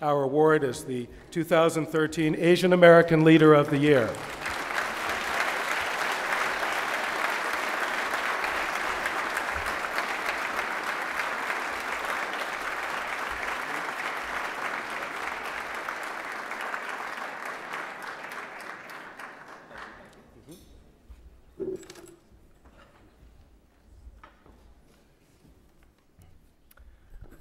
our award as the 2013 Asian American Leader of the Year.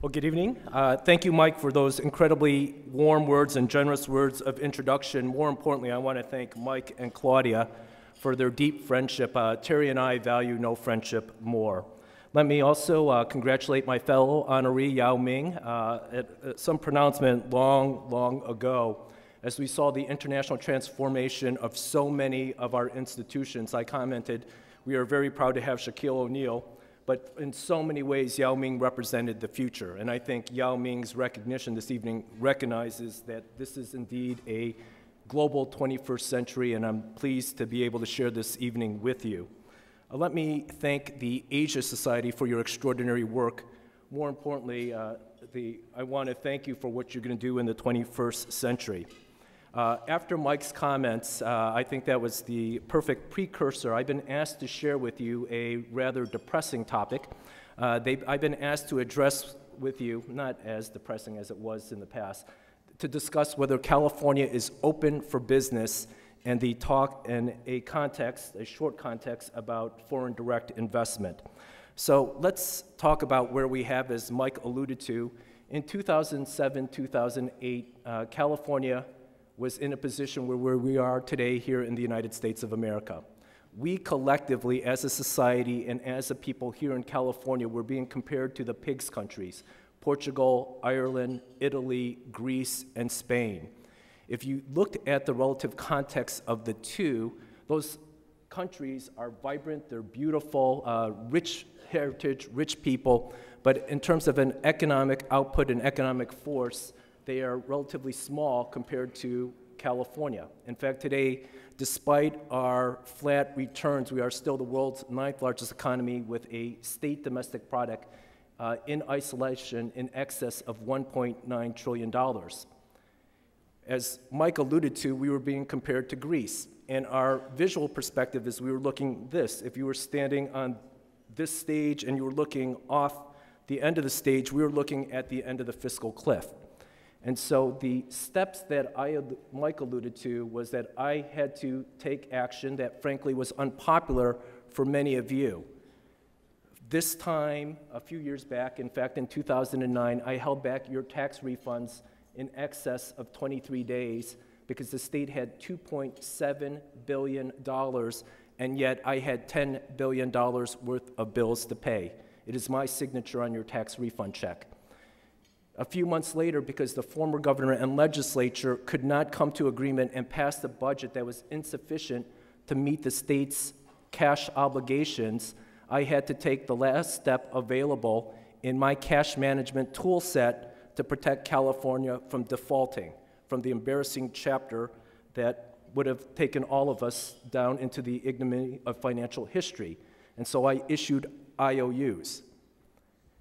Well, good evening. Thank you, Mike, for those incredibly warm words and generous words of introduction. More importantly, I want to thank Mike and Claudia for their deep friendship. Terry and I value no friendship more. Let me also congratulate my fellow honoree, Yao Ming, at some pronouncement long ago. As we saw the international transformation of so many of our institutions, I commented, we are very proud to have Shaquille O'Neal, but in so many ways, Yao Ming represented the future. And I think Yao Ming's recognition this evening recognizes that this is indeed a global 21st century, and I'm pleased to be able to share this evening with you. Let me thank the Asia Society for your extraordinary work. More importantly, I want to thank you for what you're going to do in the 21st century. After Mike's comments, I think that was the perfect precursor. I've been asked to share with you a rather depressing topic. I've been asked to address with you, not as depressing as it was in the past, to discuss whether California is open for business and the talk in a context, a short context about foreign direct investment. So let's talk about where we have, as Mike alluded to, in 2007, 2008, California was in a position where we are today here in the United States of America. We collectively, as a society and as a people here in California, were being compared to the pigs countries, Portugal, Ireland, Italy, Greece, and Spain. If you looked at the relative context of the two, those countries are vibrant, they're beautiful, rich heritage, rich people, but in terms of an economic output and economic force, they are relatively small compared to California. In fact, today, despite our flat returns, we are still the world's 9th largest economy with a state domestic product in isolation in excess of $1.9 trillion. As Mike alluded to, we were being compared to Greece. And our visual perspective is we were looking this. If you were standing on this stage and you were looking off the end of the stage, we were looking at the end of the fiscal cliff. And so the steps that Mike alluded to was that I had to take action that frankly was unpopular for many of you. This time, a few years back, in fact in 2009, I held back your tax refunds in excess of 23 days because the state had $2.7 billion and yet I had $10 billion worth of bills to pay. It is my signature on your tax refund check. A few months later, because the former governor and legislature could not come to agreement and pass a budget that was insufficient to meet the state's cash obligations, I had to take the last step available in my cash management tool set to protect California from defaulting, from the embarrassing chapter that would have taken all of us down into the ignominy of financial history. And so I issued IOUs.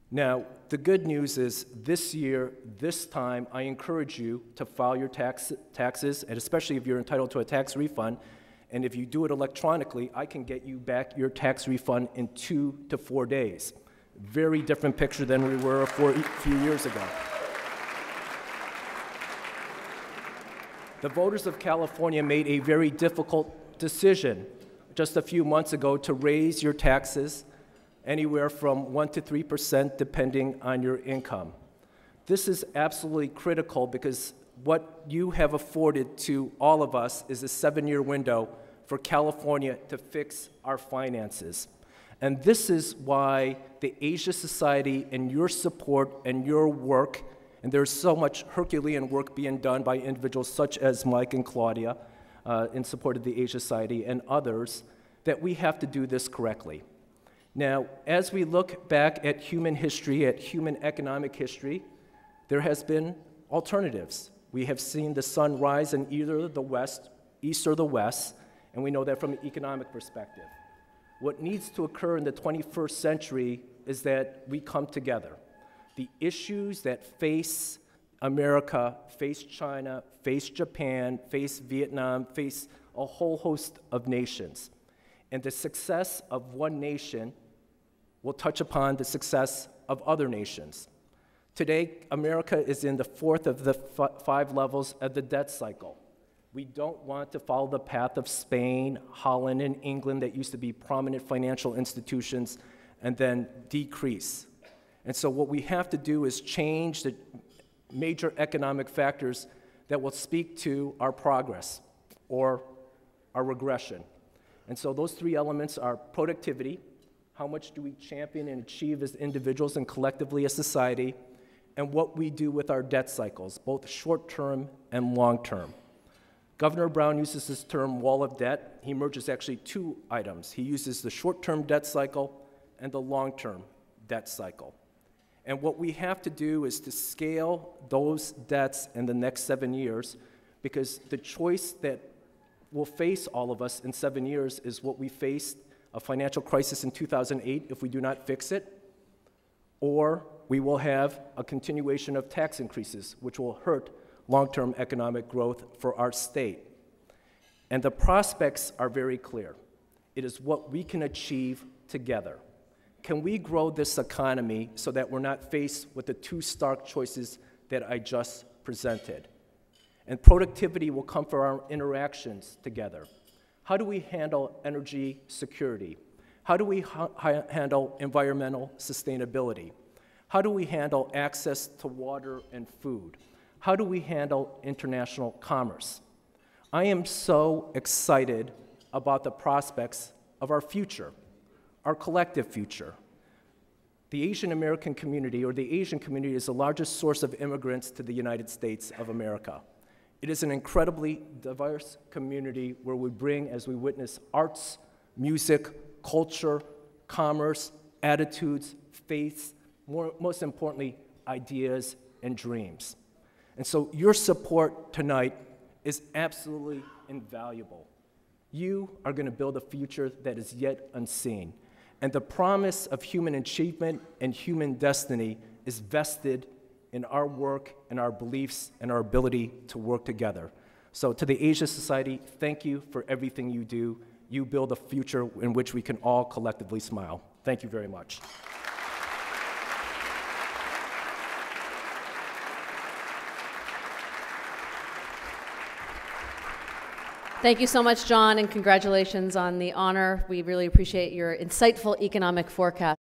Now, the good news is this year, this time, I encourage you to file your taxes, and especially if you're entitled to a tax refund. And if you do it electronically, I can get you back your tax refund in 2 to 4 days. Very different picture than we were a few years ago. The voters of California made a very difficult decision just a few months ago to raise your taxes anywhere from 1% to 3% depending on your income. This is absolutely critical because what you have afforded to all of us is a 7-year window for California to fix our finances. And this is why the Asia Society and your support and your work, and there's so much Herculean work being done by individuals such as Mike and Claudia in support of the Asia Society and others, that we have to do this correctly. Now, as we look back at human history, at human economic history, there has been alternatives. We have seen the sun rise in either the west, east or the west, and we know that from an economic perspective. What needs to occur in the 21st century is that we come together. The issues that face America face China, face Japan, face Vietnam, face a whole host of nations. And the success of one nation will touch upon the success of other nations. Today, America is in the fourth of the five levels of the debt cycle. We don't want to follow the path of Spain, Holland, and England that used to be prominent financial institutions and then decrease. And so what we have to do is change the major economic factors that will speak to our progress or our regression. And so those three elements are productivity, how much do we champion and achieve as individuals and collectively as society, and what we do with our debt cycles, both short-term and long-term. Governor Brown uses this term wall of debt. He merges actually two items. He uses the short-term debt cycle and the long-term debt cycle. And what we have to do is to scale those debts in the next 7 years, because the choice that will face all of us in 7 years is what we faced, a financial crisis in 2008 if we do not fix it, or we will have a continuation of tax increases, which will hurt long-term economic growth for our state. And the prospects are very clear. It is what we can achieve together. Can we grow this economy so that we're not faced with the two stark choices that I just presented? And productivity will come from our interactions together. How do we handle energy security? How do we handle environmental sustainability? How do we handle access to water and food? How do we handle international commerce? I am so excited about the prospects of our future, our collective future. The Asian American community, or the Asian community, is the largest source of immigrants to the United States of America. It is an incredibly diverse community where we bring, as we witness, arts, music, culture, commerce, attitudes, faiths, most importantly, ideas and dreams. And so your support tonight is absolutely invaluable. You are going to build a future that is yet unseen. And the promise of human achievement and human destiny is vested in our work and our beliefs and our ability to work together. So to the Asia Society, thank you for everything you do. You build a future in which we can all collectively smile. Thank you very much. Thank you so much, John, and congratulations on the honor. We really appreciate your insightful economic forecast.